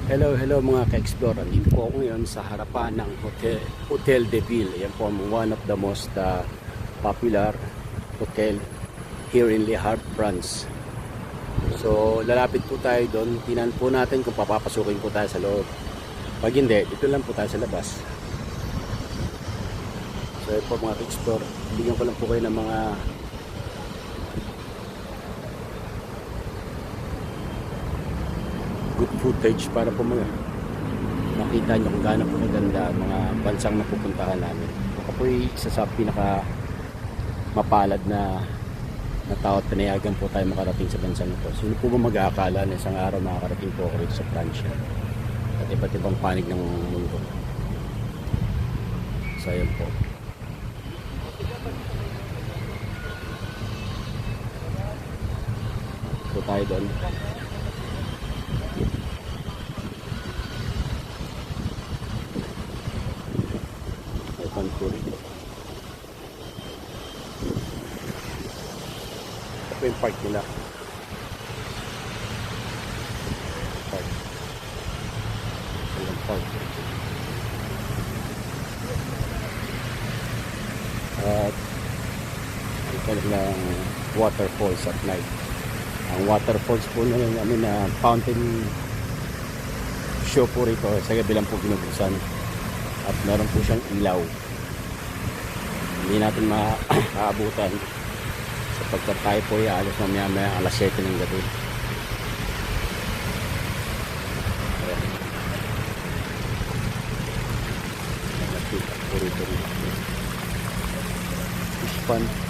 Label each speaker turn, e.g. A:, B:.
A: Hello mga ka-explore. Dito po ako ngayon sa harapan ng Hotel de Ville. Yan po ang one of the most popular hotel here in Le Havre, France. So lalapit po tayo doon. Tinan po natin kung papapasukin po tayo sa loob. Pag hindi, dito lang po tayo sa labas. So yan po mga ka-explore. Bigyan ko lang po kayo ng mga good footage para po makita nyo kung gaano po maganda ang mga bansang napupuntahan namin. Ako po ay isa sa pinaka mapalad na tao at pinayagan po tayo makarating sa bansang ito. Sino po ba mag-aakala na isang araw makakarating po ako rito sa Pransya at iba't ibang panig ng mundo. So ayan po. So tayo doon. Panturi. Ito yung park nila. Park. Ayan park. At ito lang waterfalls at night. Ang waterfalls po nila na fountain show po rito sa gabi lang po binubuksan. At meron po siyang ilaw. Hindi natin maaabutan sapagkat tayo po ay alas mamaya alas 7 ng gabi. Nakita po rito. Fish pond.